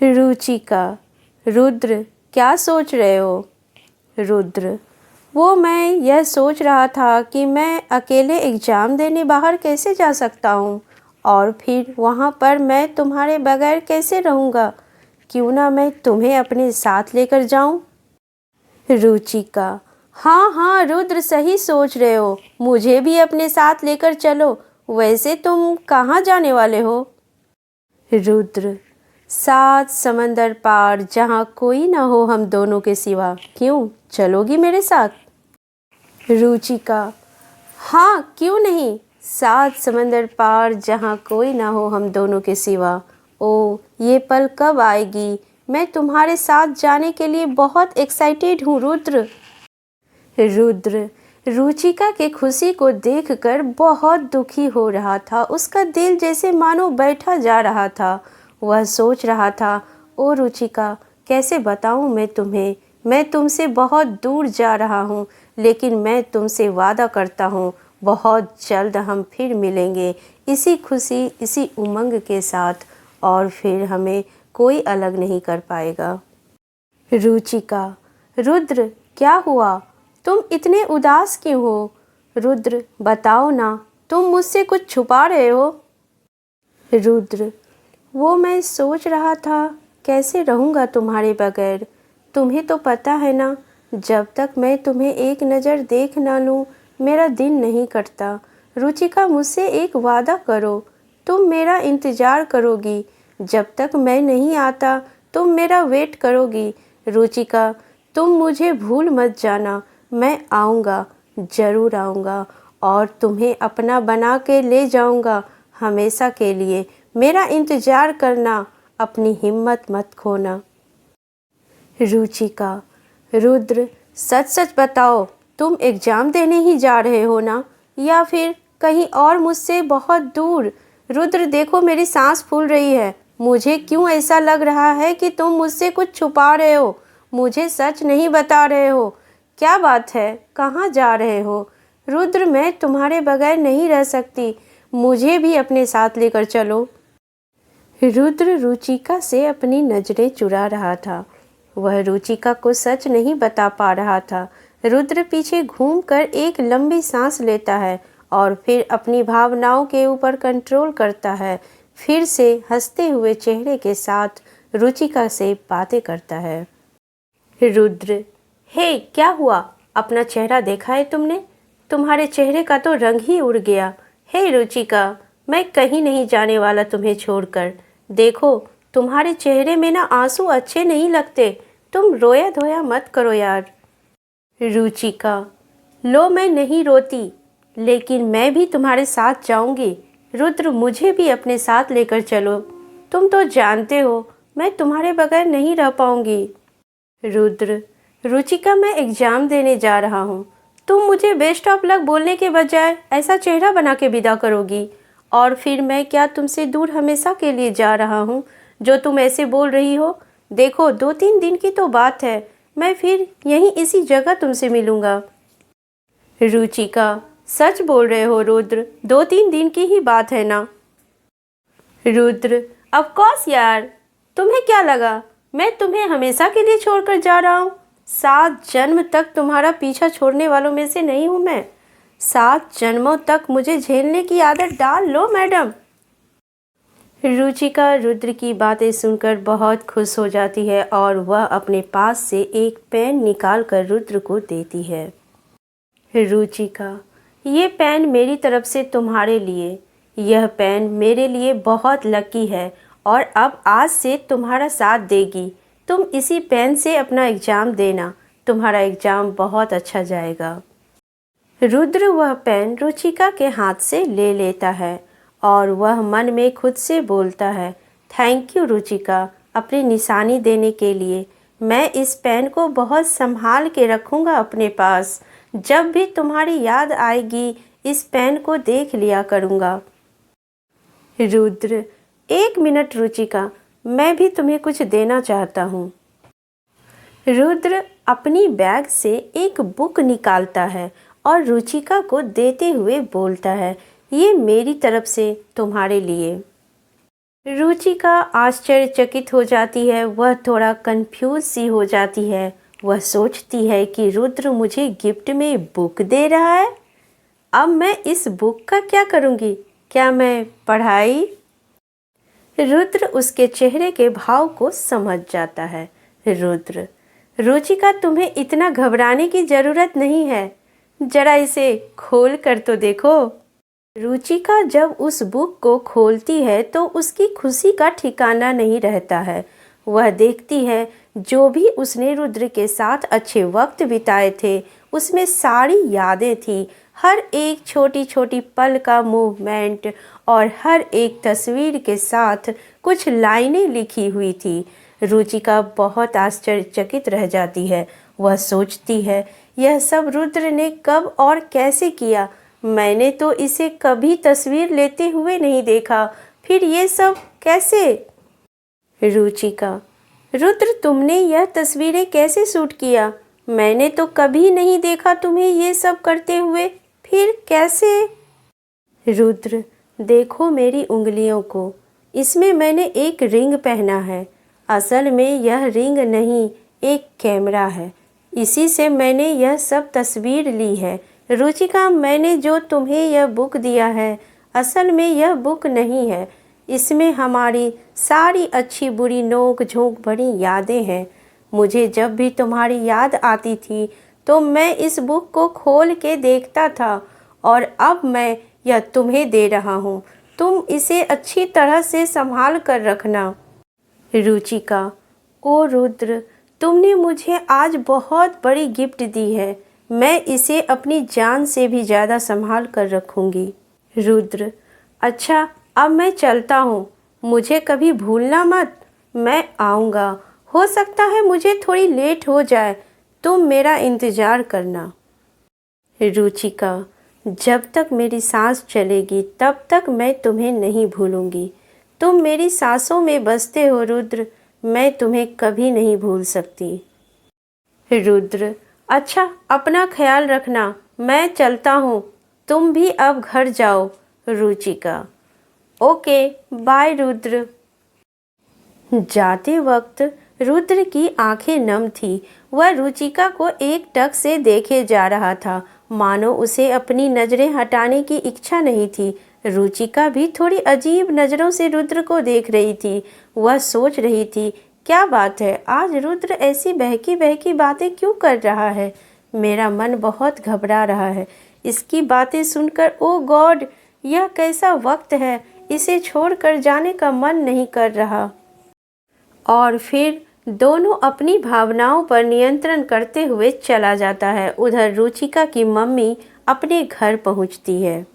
रुचिका। रुद्र, क्या सोच रहे हो? रुद्र, वो मैं यह सोच रहा था कि मैं अकेले एग्ज़ाम देने बाहर कैसे जा सकता हूँ और फिर वहाँ पर मैं तुम्हारे बगैर कैसे रहूँगा। क्यों ना मैं तुम्हें अपने साथ लेकर जाऊँ। रुचिका, हाँ हाँ रुद्र, सही सोच रहे हो, मुझे भी अपने साथ लेकर चलो। वैसे तुम कहाँ जाने वाले हो? रुद्र, 7 समंदर पार, जहाँ कोई ना हो हम दोनों के सिवा। क्यों, चलोगी मेरे साथ? रुचिका, हाँ क्यों नहीं, 7 समंदर पार, जहाँ कोई ना हो हम दोनों के सिवा। ओ, ये पल कब आएगी? मैं तुम्हारे साथ जाने के लिए बहुत एक्साइटेड हूँ रुद्र। रुद्र, रुचिका के खुशी को देखकर बहुत दुखी हो रहा था। उसका दिल जैसे मानो बैठा जा रहा था। वह सोच रहा था, ओ रुचिका, कैसे बताऊं मैं तुम्हें, मैं तुमसे बहुत दूर जा रहा हूं, लेकिन मैं तुमसे वादा करता हूं बहुत जल्द हम फिर मिलेंगे, इसी खुशी इसी उमंग के साथ, और फिर हमें कोई अलग नहीं कर पाएगा। रुचिका, रुद्र, क्या हुआ? तुम इतने उदास क्यों हो? रुद्र, बताओ ना, तुम मुझसे कुछ छुपा रहे हो? रुद्र, वो मैं सोच रहा था कैसे रहूँगा तुम्हारे बगैर। तुम्हें तो पता है ना, जब तक मैं तुम्हें एक नज़र देख ना लूँ मेरा दिन नहीं कटता। रुचिका, मुझसे एक वादा करो, तुम मेरा इंतज़ार करोगी, जब तक मैं नहीं आता तुम मेरा वेट करोगी। रुचिका, तुम मुझे भूल मत जाना, मैं आऊँगा, ज़रूर आऊँगा, और तुम्हें अपना बना के ले जाऊँगा हमेशा के लिए। मेरा इंतज़ार करना, अपनी हिम्मत मत खोना। रुचिका, रुद्र, सच सच बताओ, तुम एग्ज़ाम देने ही जा रहे हो ना, या फिर कहीं और मुझसे बहुत दूर? रुद्र, देखो मेरी सांस फूल रही है। मुझे क्यों ऐसा लग रहा है कि तुम मुझसे कुछ छुपा रहे हो, मुझे सच नहीं बता रहे हो। क्या बात है, कहाँ जा रहे हो? रुद्र, मैं तुम्हारे बगैर नहीं रह सकती, मुझे भी अपने साथ लेकर चलो। रुद्र रुचिका से अपनी नज़रें चुरा रहा था। वह रुचिका को सच नहीं बता पा रहा था। रुद्र पीछे घूमकर एक लंबी सांस लेता है और फिर अपनी भावनाओं के ऊपर कंट्रोल करता है। फिर से हंसते हुए चेहरे के साथ रुचिका से बातें करता है। रुद्र, हे क्या हुआ, अपना चेहरा देखा है तुमने? तुम्हारे चेहरे का तो रंग ही उड़ गया। हे रुचिका, मैं कहीं नहीं जाने वाला तुम्हें छोड़कर। देखो, तुम्हारे चेहरे में ना आंसू अच्छे नहीं लगते, तुम रोया धोया मत करो यार। रुचिका, लो मैं नहीं रोती, लेकिन मैं भी तुम्हारे साथ जाऊंगी। रुद्र, मुझे भी अपने साथ लेकर चलो, तुम तो जानते हो मैं तुम्हारे बगैर नहीं रह पाऊंगी। रुद्र, रुचिका, मैं एग्ज़ाम देने जा रहा हूँ, तुम मुझे बेस्ट ऑफ लक बोलने के बजाय ऐसा चेहरा बना के विदा करोगी, और फिर मैं क्या तुमसे दूर हमेशा के लिए जा रहा हूँ जो तुम ऐसे बोल रही हो? देखो, 2-3 दिन की तो बात है, मैं फिर यहीं इसी जगह तुमसे मिलूँगा। रुचिका, सच बोल रहे हो रुद्र, 2-3 दिन की ही बात है ना? रुद्र, ऑफ कोर्स यार, तुम्हें क्या लगा मैं तुम्हें हमेशा के लिए छोड़कर जा रहा हूँ? 7 जन्म तक तुम्हारा पीछा छोड़ने वालों में से नहीं हूँ मैं। 7 जन्मों तक मुझे झेलने की आदत डाल लो मैडम। रुचिका रुद्र की बातें सुनकर बहुत खुश हो जाती है और वह अपने पास से एक पेन निकाल कर रुद्र को देती है। रुचिका, ये पेन मेरी तरफ से तुम्हारे लिए। यह पेन मेरे लिए बहुत लकी है और अब आज से तुम्हारा साथ देगी। तुम इसी पेन से अपना एग्ज़ाम देना, तुम्हारा एग्ज़ाम बहुत अच्छा जाएगा। रुद्र वह पेन रुचिका के हाथ से ले लेता है और वह मन में खुद से बोलता है, थैंक यू रुचिका, अपनी निशानी देने के लिए। मैं इस पेन को बहुत संभाल के रखूँगा अपने पास। जब भी तुम्हारी याद आएगी इस पेन को देख लिया करूँगा। रुद्र, 1 मिनट रुचिका, मैं भी तुम्हें कुछ देना चाहता हूँ। रुद्र अपनी बैग से एक बुक निकालता है और रुचिका को देते हुए बोलता है, ये मेरी तरफ से तुम्हारे लिए। रुचिका आश्चर्यचकित हो जाती है, वह थोड़ा कंफ्यूज सी हो जाती है। वह सोचती है कि रुद्र मुझे गिफ्ट में बुक दे रहा है। अब मैं इस बुक का क्या करूँगी? क्या मैं पढ़ाई? रुद्र उसके चेहरे के भाव को समझ जाता है। रुद्र, रुचिका, तुम्हें इतना घबराने की ज़रूरत नहीं है, जरा इसे खोल कर तो देखो। रुचिका जब उस बुक को खोलती है तो उसकी खुशी का ठिकाना नहीं रहता है। वह देखती है जो भी उसने रुद्र के साथ अच्छे वक्त बिताए थे, उसमें सारी यादें थी। हर एक छोटी छोटी पल का मूवमेंट और हर एक तस्वीर के साथ कुछ लाइनें लिखी हुई थी। रुचिका बहुत आश्चर्यचकित रह जाती है। वह सोचती है, यह सब रुद्र ने कब और कैसे किया? मैंने तो इसे कभी तस्वीर लेते हुए नहीं देखा, फिर ये सब कैसे? रुचिका, रुद्र, तुमने यह तस्वीरें कैसे शूट किया? मैंने तो कभी नहीं देखा तुम्हें ये सब करते हुए, फिर कैसे? रुद्र, देखो मेरी उंगलियों को, इसमें मैंने एक रिंग पहना है। असल में यह रिंग नहीं, एक कैमरा है। इसी से मैंने यह सब तस्वीर ली है। रुचिका, मैंने जो तुम्हें यह बुक दिया है, असल में यह बुक नहीं है। इसमें हमारी सारी अच्छी बुरी नोक झोंक भरी यादें हैं। मुझे जब भी तुम्हारी याद आती थी तो मैं इस बुक को खोल के देखता था और अब मैं यह तुम्हें दे रहा हूँ। तुम इसे अच्छी तरह से संभाल कर रखना। रुचिका, ओ रुद्र, तुमने मुझे आज बहुत बड़ी गिफ्ट दी है। मैं इसे अपनी जान से भी ज़्यादा संभाल कर रखूँगी। रुद्र, अच्छा, अब मैं चलता हूँ। मुझे कभी भूलना मत। मैं आऊँगा। हो सकता है मुझे थोड़ी लेट हो जाए, तुम मेरा इंतज़ार करना। रुचिका, जब तक मेरी सांस चलेगी तब तक मैं तुम्हें नहीं भूलूंगी। तुम मेरी सांसों में बसते हो रुद्र, मैं तुम्हें कभी नहीं भूल सकती। रुद्र, अच्छा, अपना ख्याल रखना, मैं चलता हूँ। तुम भी अब घर जाओ। Ruchika, okay, bye Rudra. जाते वक्त रुद्र की आंखें नम थी। वह रुचिका को एकटक से देखे जा रहा था, मानो उसे अपनी नज़रें हटाने की इच्छा नहीं थी। रुचिका भी थोड़ी अजीब नज़रों से रुद्र को देख रही थी। वह सोच रही थी, क्या बात है, आज रुद्र ऐसी बहकी बहकी बातें क्यों कर रहा है? मेरा मन बहुत घबरा रहा है। इसकी बातें सुनकर, ओ गॉड, यह कैसा वक्त है, इसे छोड़कर जाने का मन नहीं कर रहा। और फिर दोनों अपनी भावनाओं पर नियंत्रण करते हुए चला जाता है। उधर रुचिका की मम्मी अपने घर पहुंचती है।